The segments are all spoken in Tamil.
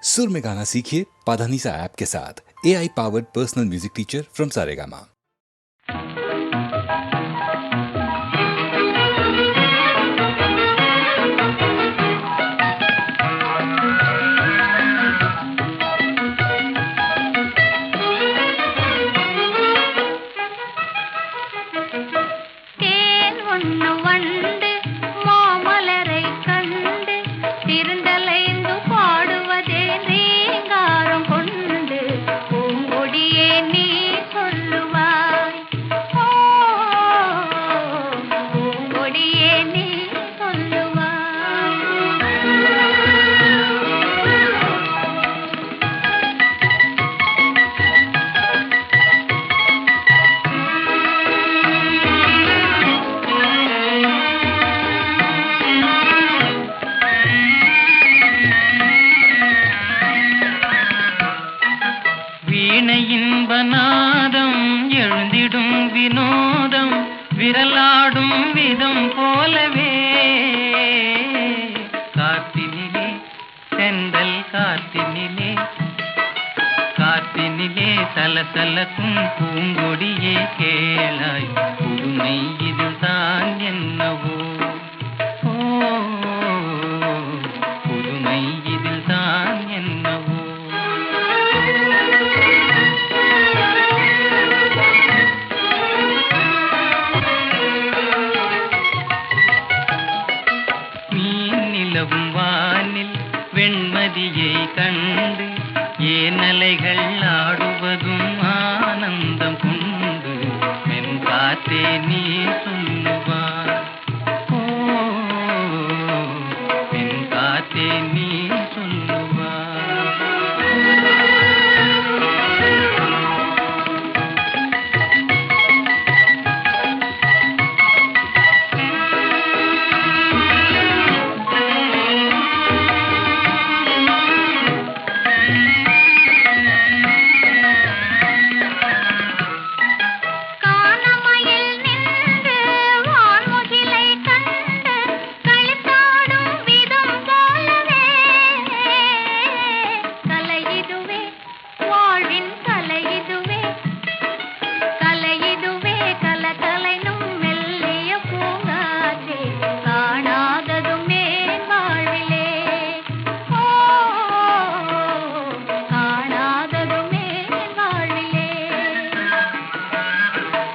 सुर में गाना सीखिए पाधानीसा ऐप के साथ। AI powered personal music teacher from Saregama. இன்பநாதம் எழுந்திடும் வினோதம் விரலாடும் விதம் போலவே காத்தினிலே செந்தல் காத்தினிலே சலசலக்கும் பூங்கொடியே கேளாய் புதுமை இதுதான் என்னவோ புதுமை இதுதான் என்னவோ வானில் வெண்மதியை கண்டு ஏனலைகள் ஆடுவதும் ஆனந்தம் கொண்டு மென் காத்தே நீ சொல்லுவார் மென் காத்தே நீ சொல்லுவார்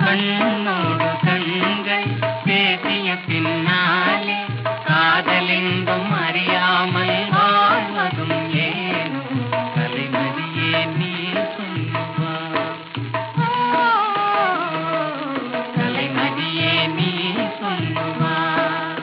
கண்ணோடு கண்கள் பேசிய பின்னாலே காதலின்பம் அறியாமல் வாழ்வதும் ஏனோ கலைமதியே நீ சொல்லுவார் கலைமதியே நீ சொல்லுவார்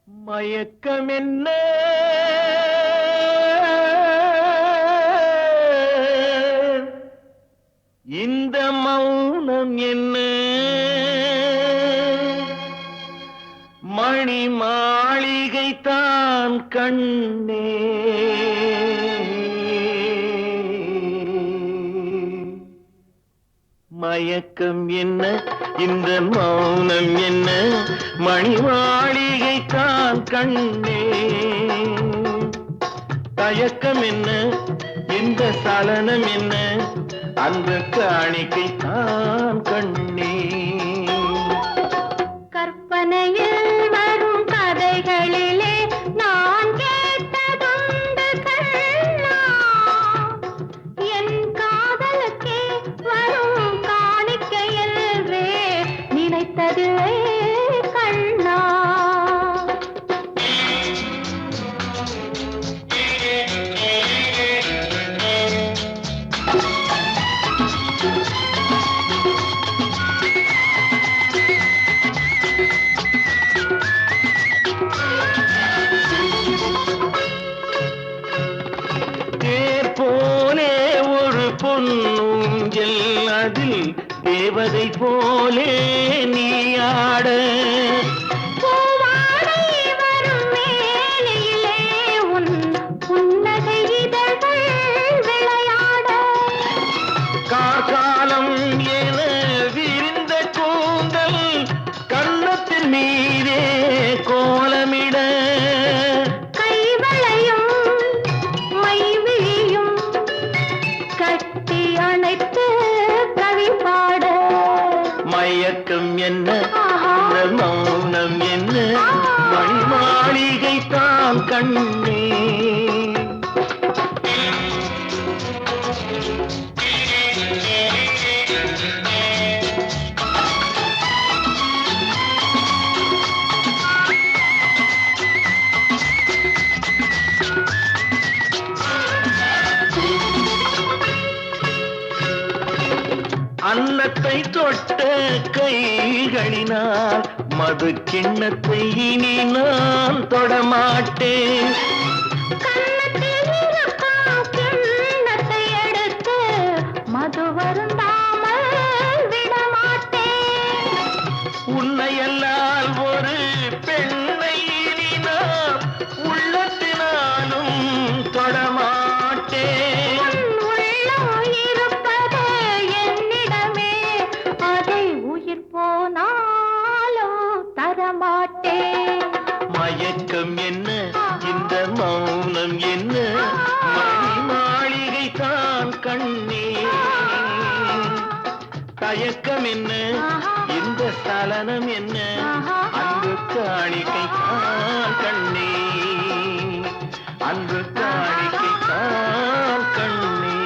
மயக்கம் என்ன இந்த மௌனம் என்ன மணி மாளிகை தான் கண்ணே மயக்கம் என்ன இந்த மௌனம் என்ன மணி மாளிகை தான் கண்ணே தயக்கம் என்ன இந்த சலனம் என்ன அந்த காணிக்கை தான் கண்ணே கற்பனையில் வரும் கதைகளிலே நான் கேட்டதுண்டு கண்ணா என் காதலுக்கே வரும் காணிக்கையல்வே நினைத்ததில்லை கண்ணா தேவதை போலே நீயாட பூவாடை வரும் மேனியிலே உன் புன்னகை இதழ்கள் விளையாட காலம் என விரிந்த கூந்தல் கன்னத்தின் மீதே கோலமிட கைவளையும் மைவிழியும் கட்டி அணைத்து கவி பாட மயக்கம் என்ன ஆஹா. இந்த மௌனம் என்ன மணி மாளிகை தான் கண்ணே அன்னத்தை தொட்ட கைகளினால் மது கிண்ணத்தை இனி நான் தொடமாட்டேன் கன்னத்தில் இருக்கும் கிண்ணத்தை எடுத்து மது வருந்தாமல் விடமாட்டேன் உன்னையல்லால் ஒரு பெண்ணை இனி நான் உள்ளத்தினாலும் தொடமாட்டேன் உன் உள்ளம் இருப்பது என்னிடமே அதை உயிர் போனாலும் தரமாட்டேன் மயக்கம் என்ன இந்த மௌனம் என்ன மணி மாளிகை தான் கண்ணே தயக்கம் என்ன இந்த சலனம் என்ன அன்பு காணிக்கை தான் கண்ணே அன்பு காணிக்கை தான் கண்ணே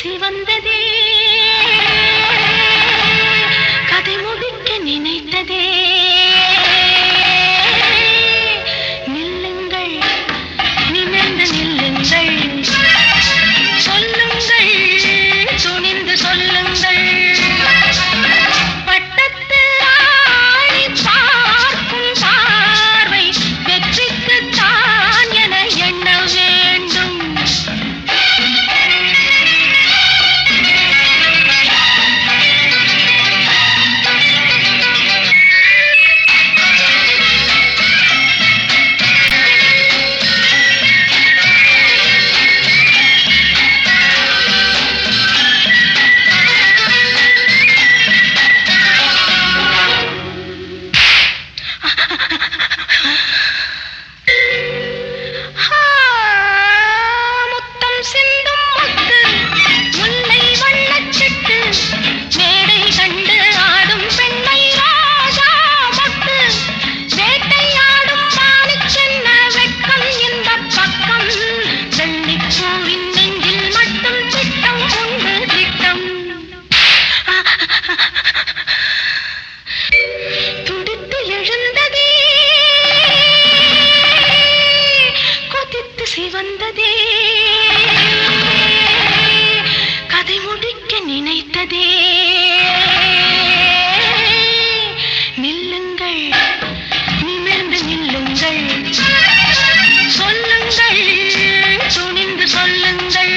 சிவந்ததே கதை முடிக்க நினைத்ததே நில்லுங்கள் நிமிர்ந்து நில்லுங்கள் சொல்லுங்கள் துணிந்து சொல்லுங்கள் பட்டத்து ஆணி பார்க்கும் பார்வை வெற்றிக்கு தான் என எண்ண வேண்டும் சிவந்ததே கதை முடிக்க நினைத்ததே நில்லுங்கள் நிமிர்ந்து நில்லுங்கள் சொல்லுங்கள் துணிந்து சொல்லுங்கள்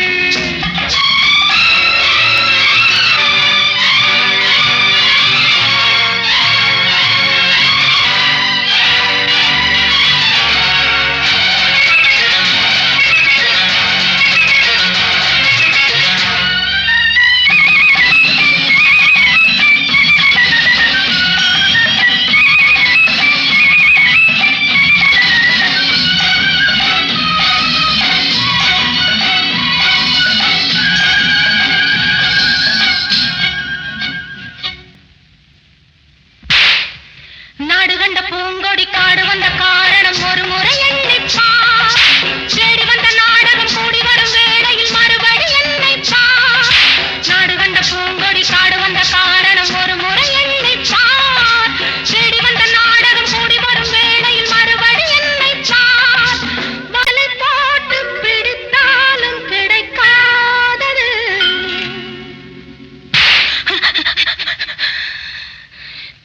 நாடு கண்ட பூங்கொடி காடு வந்த காரணம் ஒரு முறை எண்ணிப்பார் தேடி வந்த நாடகம் கூடி வரும் வேளையில் மறுபடி எண்ணிப்பார் நாடு கண்ட பூங்கொடி காடு வந்த காரணம் ஒரு முறை எண்ணிப்பார் தேடி வந்த நாடகம் கூடி வரும் வேளையில் மறுபடி எண்ணிப்பார் வலை போட்டு பிடித்தாலும் கிடைக்காதது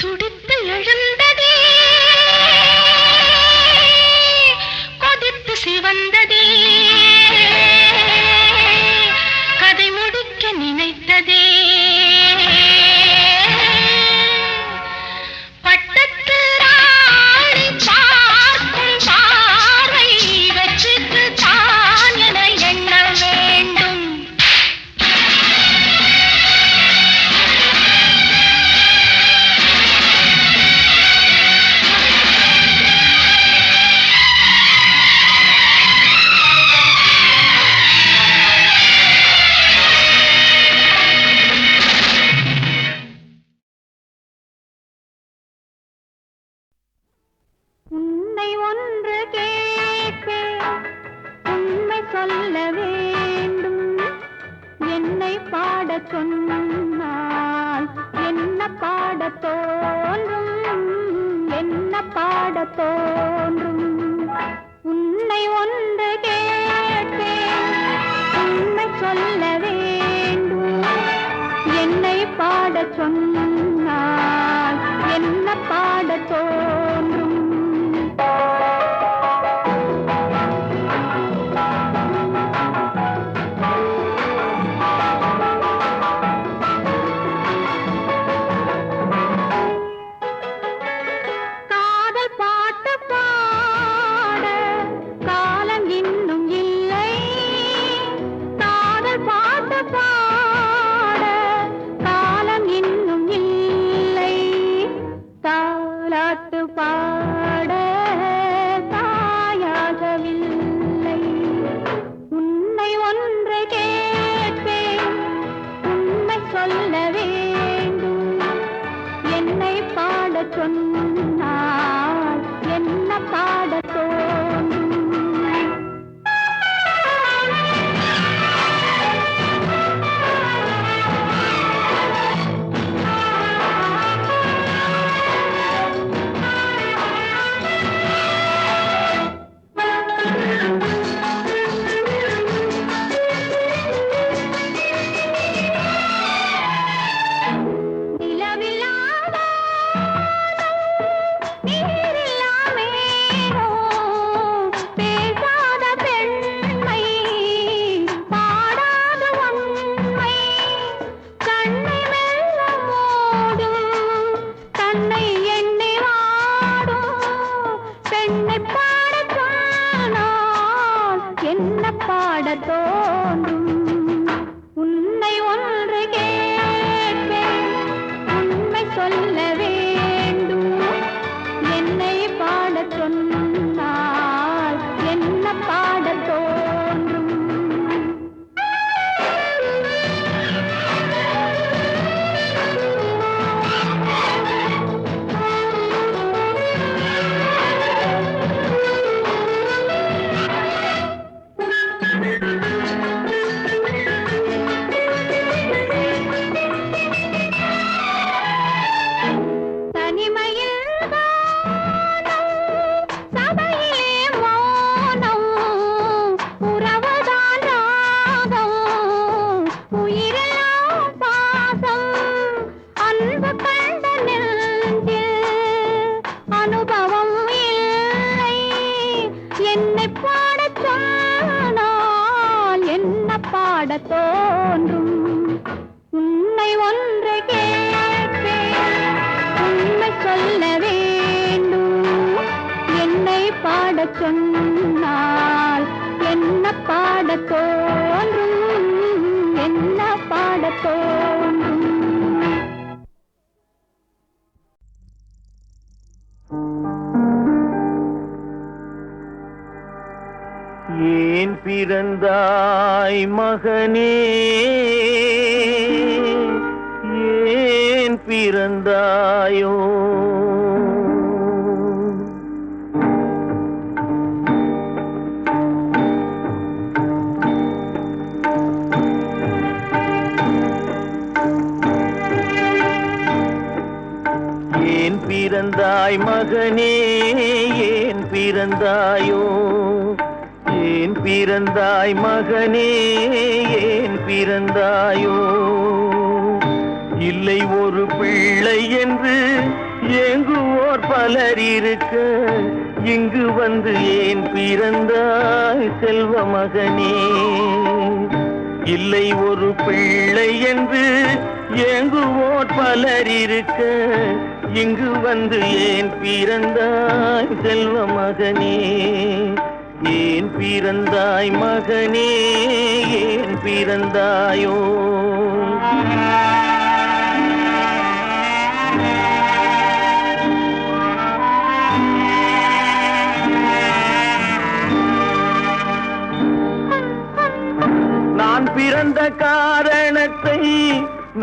துடித்து எழுந்ததே கொதித்து சிவந்ததே கதை முடிக்க நினைத்ததே பட்டத்து ராணி பார்க்கும் பார்வை வெற்றிக்கு தான் என எண்ண வேண்டும் உன்னை ஒன்று கேட்பேன் உண்மை சொல்ல வேண்டும் என்னை பாடச் சொன்னால் என்ன பாடத் தோன்றும் என்ன பாடத் தோன்றும் உன்னை ஒன்று கேட்பேன் உண்மை சொல்ல வேண்டும் என்னை பாடச் சொன்னால் என்ன பாடத் தோன்றும் காதல் பாட்டு பாட காலம் இன்னும் இல்லை காதல் பாட்டு பாட காலம் இன்னும் இல்லை பிறந்தாய் மகனே ஏன் பிறந்தாயோ ஏன் பிறந்தாய் மகனே ஏன் பிறந்தாயோ ஏன் பிறந்தாய் மகனே ஏன் பிறந்தாயோ இல்லை ஒரு பிள்ளை என்று ஏங்குவோர் பலர் இருக்க இங்கு வந்து ஏன் பிறந்தாய் செல்வ மகனே இல்லை ஒரு பிள்ளை என்று ஏங்குவோர் பலர் இருக்க இங்கு வந்து ஏன் பிறந்தாய் செல்வ மகனே ஏன் பிறந்தாய் மகனே ஏன் பிறந்தாயோ நான் பிறந்த காரணத்தை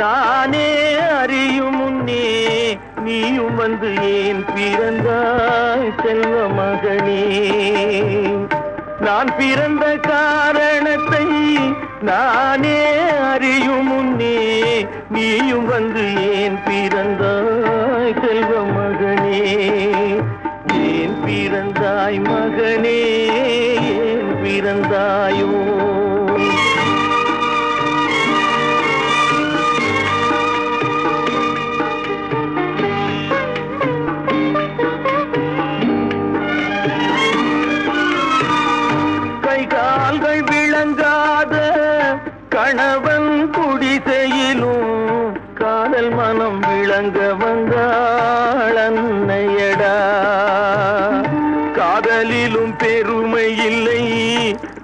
நானே அறியும் முன்னே நீயும் வந்து ஏன் பிறந்தாய் செல்வ மகனே நான் பிறந்த காரணத்தை நானே அறியும் முன்னே நீயும் வந்து ஏன் பிறந்தாய் செல்வ மகனே ஏன் பிறந்தாய் மகனே ஏன் பிறந்தாயோ கால்கள் விளங்காத கணவன் குடிசையிலும் காதல் மனம் விளங்க வந்தாள் அன்னையடா காதலிலும் பெருமை இல்லை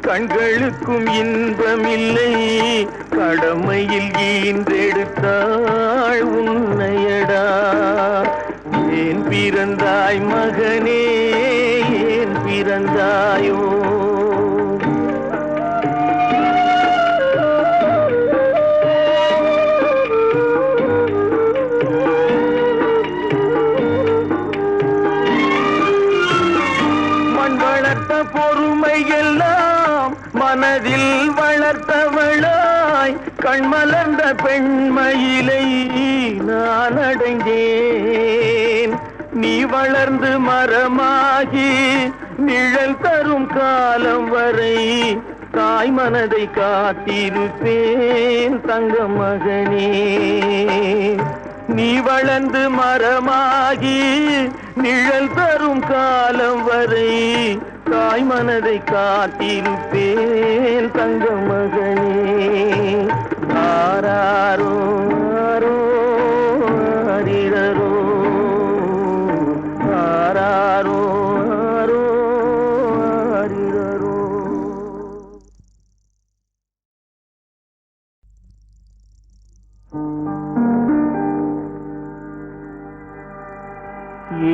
கண்களுக்கும் இன்பமில்லை கடமையில் ஈன்றெடுத்தாள் உன்னையடா ஏன் பிறந்தாய் மகனே ஏன் பிறந்தாயோ பொறுமை எல்லாம் மனதில் வளர்த்தவளாய் கண்மலர்ந்த பெண்மயிலை நான் அடைந்தேன் நீ வளர்ந்து மரமாகி நிழல் தரும் காலம் வரை தாய் மனதை காத்திருப்பேன் தங்க மகனே நீ வளர்ந்து மரமாகி நிழல் தரும் காலம் வரை தாய் மனதை காத்திருப்பேன் தங்க மகனே ஆராரோ ஆரோ ஆரிரரோ ஆராரோ ஆரோ ஆரிரரோ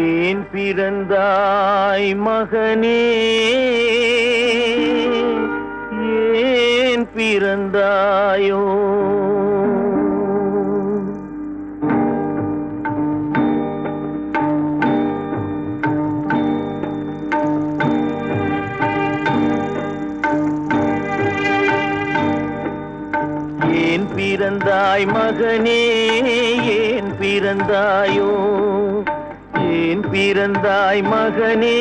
ஏன் பிறந்தாய் மகனே ஏன் பிறந்தாயோ ஏன் பிறந்தாய் மகனே ஏன் பிறந்தாயோ ஏன் பிறந்தாய் மகனே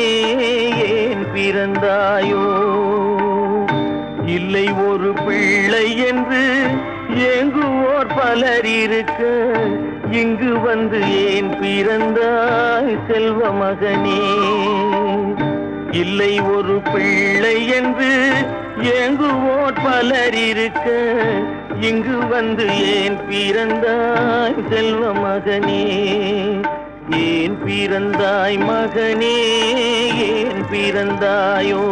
ஏன் பிறந்தாயோ இல்லை ஒரு பிள்ளை என்று ஏங்குவோர் பலர் இருக்க இங்கு வந்து ஏன் பிறந்தாய் செல்வ மகனே இல்லை ஒரு பிள்ளை என்று ஏங்குவோர் பலர் இருக்க இங்கு வந்து ஏன் பிறந்தாய் செல்வ மகனே ஏன் பிறந்தாய் மகனே ஏன் பிறந்தாயோ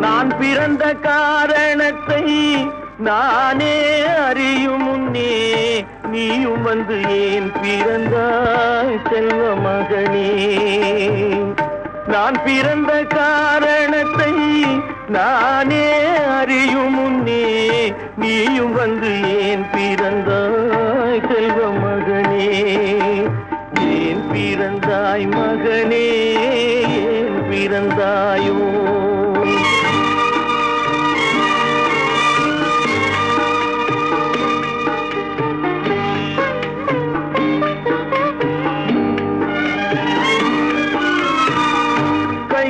நான் பிறந்த காரணத்தை நானே அறியும் முன்னே நீயும் வந்து ஏன் பிறந்தாய் செல்வ மகனே. நான் பிறந்த காரணத்தை நானே அறியும் முன்னே நீயும் வந்து ஏன் பிறந்தாய் செல்வ மகனே. ஏன் பிறந்தாய் மகனே, ஏன் பிறந்தாயோ?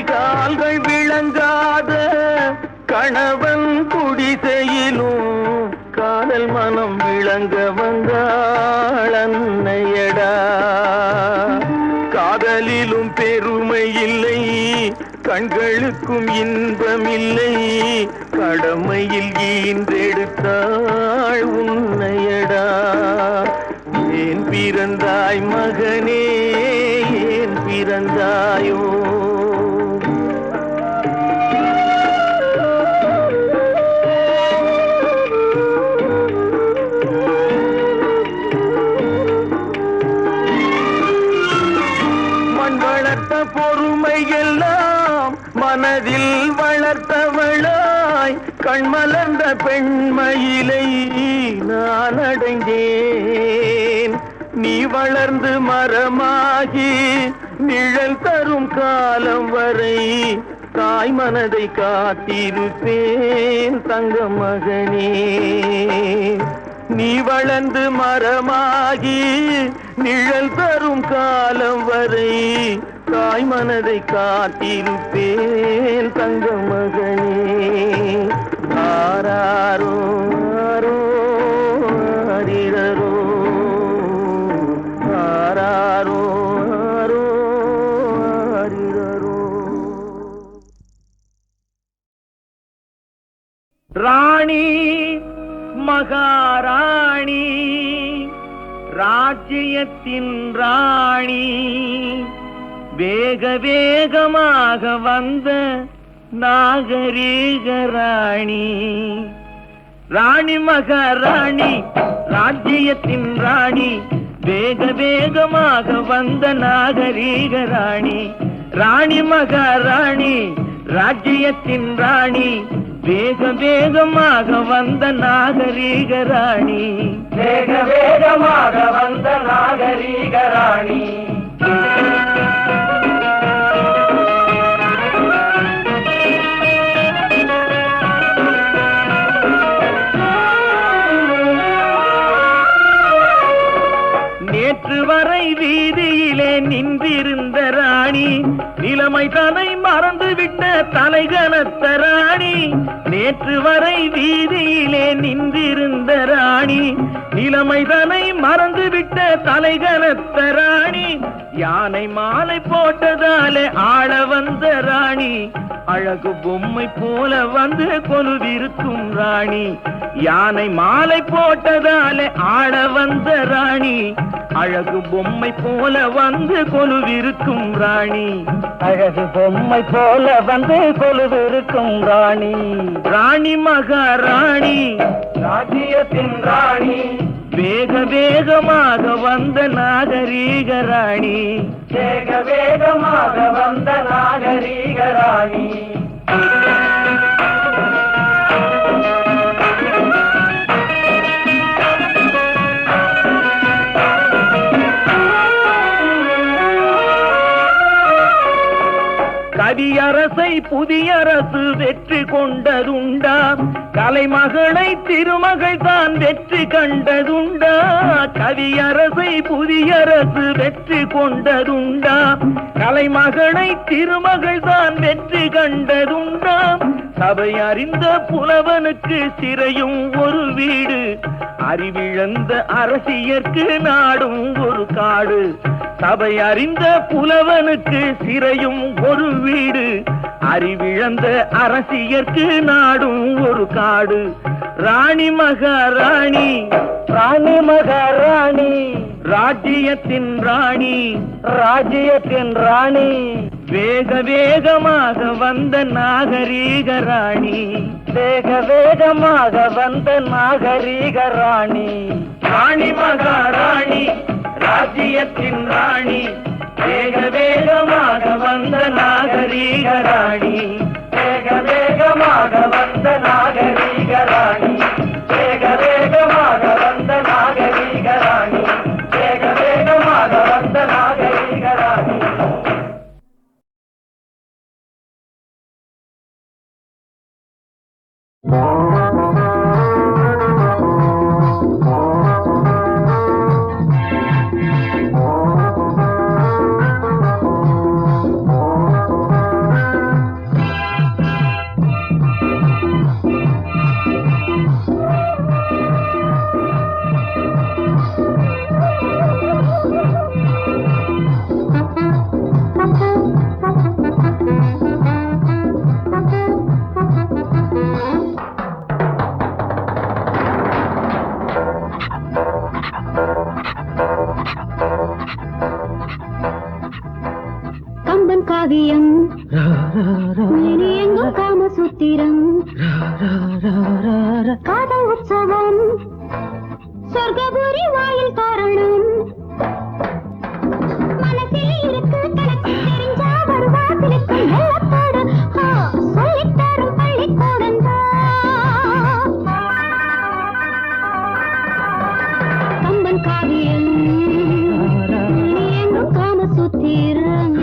கால்கள் விளங்காத கணவன் குடிசையிலும் காதல் மனம் விளங்க வந்தாள் அன்னையடா. காதலிலும் பெருமை இல்லை, கண்களுக்கும் இன்பமில்லை, கடமையில் ஈன்றெடுத்தாள் உன்னையடா. ஏன் பிறந்தாய் மகனே, ஏன் பிறந்தாயோ? பொறுமை எல்லாம் மனதில் வளர்த்தவளாய் கண்மலர்ந்த பெண்மயிலை நான் அடைந்தேன். நீ வளர்ந்து மரமாகி நிழல் தரும் காலம் வரை தாய் மனதை காத்திருப்பேன் தங்க மகனே. நீ வளர்ந்து மரமாகி நிழல் தரும் காலம் வரை தாய் மனதை காத்திருப்பேன் தங்க மகனே. ஆராரோ ஆரோ ஆரிரரோ, ஆராரோ ஆரோ ஆரிரரோ. ராணி மகாராணி, ராஜ்யத்தின் ராணி, வேக வேகமாக வந்த நாகரீக ராணி. ராணி மகாராணி, ராஜ்யத்தின் ராணி, வேக வேகமாக வந்த நாகரீக ராணி. ராணி மகாராணி, ராஜ்யத்தின் ராணி, வேக வேகமாக வந்த நாகரீக ராணி. வேக வேகமாக வந்த நாகரீக ராணி. நேற்று வரை வீதியிலே நின்றிருந்த ராணி, நிலைமை தன்னை மறந்துவிட்ட தலைகனத்த ராணி. நேற்று வரை வீதியிலே நின்றிருந்த ராணி, நிலைமை தன்னை மறந்துவிட்ட தலைகனத்த ராணி. யானை மாலை போட்டதாலே ஆள வந்த ராணி, அழகு பொம்மை போல வந்து கொலுவிருக்கும் ராணி. யானை மாலை போட்டதாலே ஆள வந்த ராணி, அழகு பொம்மை போல வந்து கொலுவிருக்கும் ராணி. அழகு பொம்மை போல வந்து கொலுவிருக்கும் ராணி. ராணி மகாராணி, ராஜ்யத்தின் ராணி, வேக வேகமாக வந்த நாகரீக ராணி. வேக வேகமாக வந்த நாகரீக ராணி. கவியரசை புதியரசு வெற்றி கொண்டதுண்டா? கலைமகளை திருமகள் தான் வெற்றி கண்டதுண்டா? கவியரசை புதியரசு வெற்றி கொண்டதுண்டா? கலைமகளை திருமகள் தான் வெற்றி கண்டதுண்டா? சபை அறிந்த புலவனுக்கு சிறையும் ஒரு வீடு, அறிவிழந்த அரசியற்கு நாடும் ஒரு காடு. சபை அறிந்த புலவனுக்கு சிறையும் ஒரு வீடு, அறிவிழந்த அரசியற்கு நாடும் ஒரு காடு. ராணி மகாராணி, ராணி மகாராணி, ராஜ்யத்தின் ராணி, ராஜ்யத்தின் ராணி, வேக வேகமாக வந்த நாகரீக ராணி, வேக வேகமாக வந்த நாகரீக ராணி, ராணி மகாராணி ராஜ்யத்தின் ராணி, வேக வேகமாக வந்த நாகரீக ராணி, வேக வேகமாக வந்த நாகரீக ராணி, வேக வேகமாக வந்த நாகரீக ராணி, வேக வேகமாக வந்த நாகரீக ராணி. காவியம் எங்கும் காமசூத்திரம் காதல் உற்சவம் சொர்க்கபுரி வாயில் காரணம் மனசில் இருக்கு கணக்கு தெரிஞ்சா வருவாசிலுக்கு வெள்ளப்பாடு சொல்லித்தரும் பள்ளிக்கூடம் கம்பன் காவியம் எங்கும் காமசூத்திரம்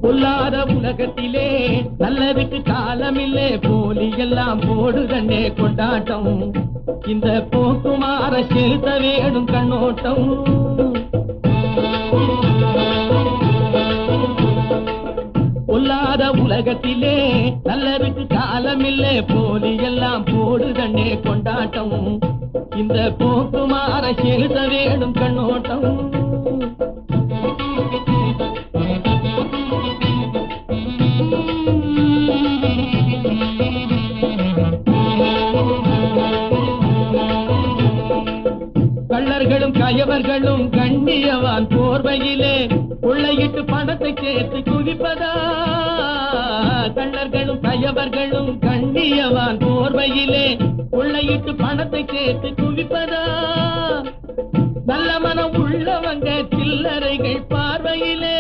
பொல்லாத உலகத்திலே நல்லதுக்கு காலமில்லே போலி எல்லாம் போடுதண்ணே கொண்டாட்டம் இந்த போக்குமார செலுத்த வேணும் கண்ணோட்டம் பொல்லாத உலகத்திலே நல்லதுக்கு காலமில்லே போலி எல்லாம் போடுதண்ணே கொண்டாட்டம் இந்த போக்குமார செலுத்த வேணும் கண்ணோட்டம். கள்ளர்களும் கயவர்களும் கண்ணியவான் போர்வையிலே கொள்ளையிட்டு பணத்தை சேர்த்து குவிப்பதா. கள்ளர்களும் கயவர்களும் கண்ணியவான் போர்வையிலே கொள்ளையிட்டு பணத்தை சேர்த்து குவிப்பதா. நல்ல மனம் உள்ளவங்க சில்லறைகள் பார்வையிலே,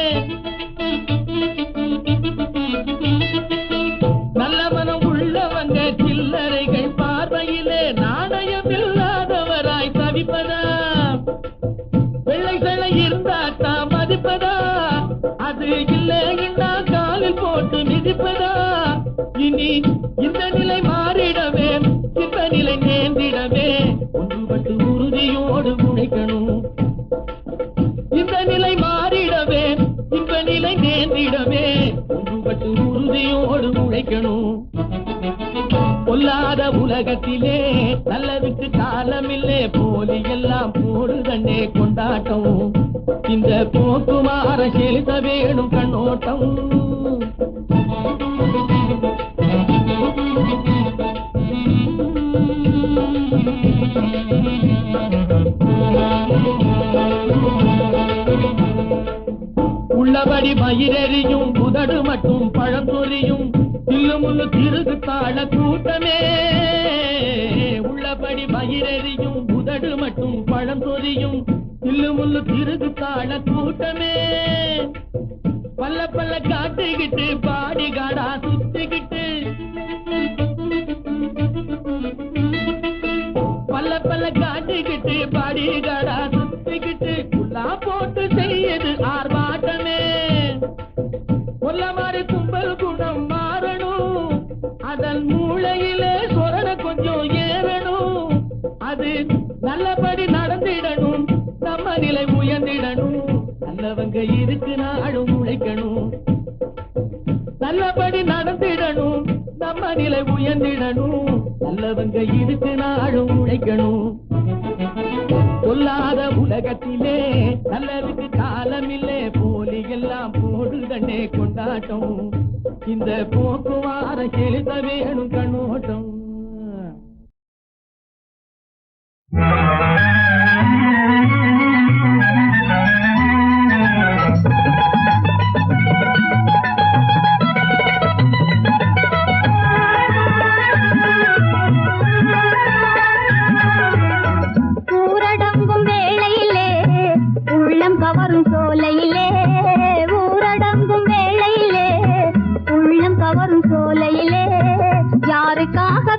நல்ல மனம் உள்ளவங்க சில்லறைகள் பார்வையிலே நாணயம் இல்லாதவராய் தவிப்பதா. வெள்ளைகளை இருந்தாத்தா மதிப்பதா, அது இல்லைன்னா காலில் போட்டு மிதிப்பதா. இனி இந்த நிலை மாறிடவே, இந்த நிலை நேர்ந்திடவே ஒன்றுபட்டு உறுதியோடு உழைக்கணும். இந்த நிலை மாறிடவே, இந்த நிலை நேர்ந்திடவே ஒன்றுபட்டு உறுதியோடு உழைக்கணும். பொல்லாத உலகத்திலே நல்லதுக்கு காலமில்லே, போலி எல்லாம் போடுதண்ணே கொண்டாட்டம். இந்த போக்குமார செலுத்த வேணும் கண்ணோட்டம். உள்ளபடி மயிரெறியும் உதடு மட்டும் பழம் சொரியும் தில்லுமுள்ளு திருகு தாழ கூட்டமே. உள்ளபடி மயிரெறியும் உதடு மட்டும் பழம் சொரியும் தில்லுமுள்ளு திருகு தாழ கூட்டமே. பல்ல பல்ல காட்டுகிட்டு பாடிகாடா சுத்திக்கிட்டு, பல்ல பல்ல காட்டுகிட்டு பாடிகாடா சுத்திக்கிட்டு குல்லா போட்டு செய்யுது ஆர்ப்பாட்டமே. கொல்ல மாதிரி கும்பல் குணம் மாறணும், அதன் மூளையிலே சொரண கொஞ்சம் ஏறணும். அது நல்லபடி நடந்திடணும், நம்ம நிலை உயர்ந்திடணும். நல்லவங்க இருக்கு நாளும் உழைக்கணும். நல்லபடி நடந்திடணும், நம்ம நிலை உயர்ந்திடணும். நல்லவங்க இருக்கு நாளும் உழைக்கணும். சொல்லாத உலகத்திலே நல்லதுக்கு காலமில்லே, போலி எல்லாம் போடுதண்ணே கொண்டாட்டம். இந்த போக்குவார செலுத்த வேணும் கண்ணோட்டம். ஊரடங்கும் வேளையிலே உள்ளம் கவரும் சோலையிலே, ஊரடங்கும் வேளையிலே உள்ளம் கவரும் சோலையிலே யாருக்காக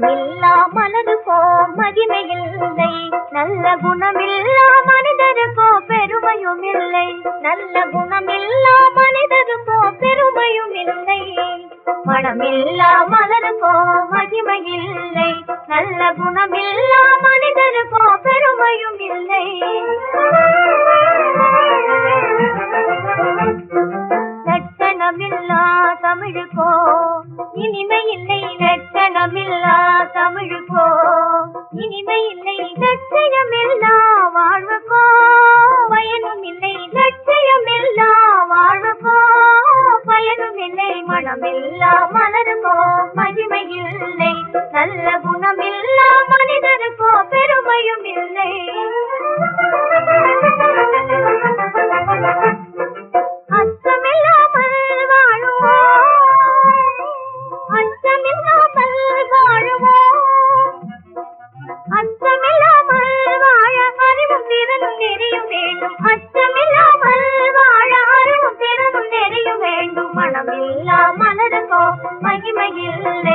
மனமில்லா மலருக்கோ மகிமையில்லை, நல்ல குணமில்லா மனிதருக்கோ பெருமையும் இல்லை, நல்ல குணமில்லா மனிதருக்கோ பெருமையும் இல்லை. மனமில்லா மலருக்கோ மகிமையில்லை, நல்ல குணமில்லா மனிதருக்கோ பெருமையும் இல்லை. லட்சணமில்லா தமிழுக்கோ இனிமை இல்லை, லட்சணமில்லா தமிழுக்கோ இனிமை இல்லை. லட்சியமில்லா வாழ்வுக்கோ பயனும் இல்லை, லட்சியமில்லா வாழ்வுக்கோ பயனும் இல்லை. மனமில்லா மலருக்கோ மகிமை இல்லை, நல்ல குணமில்லா மனிதருக்கோ பெருமையும் இல்லை. அச்சமில்லாமல் வாழுவோம், அச்சமில்லாமல் வாழுவோம், அச்சமில்லாமல் வாழ அறிவும் திறனும் நெறியும் வேண்டும், அச்சமில்லாமல் வாழ அறிவும் திறனும் நெறியும் வேண்டும். மனமில்லா மலருக்கோ மகிமையில்லை,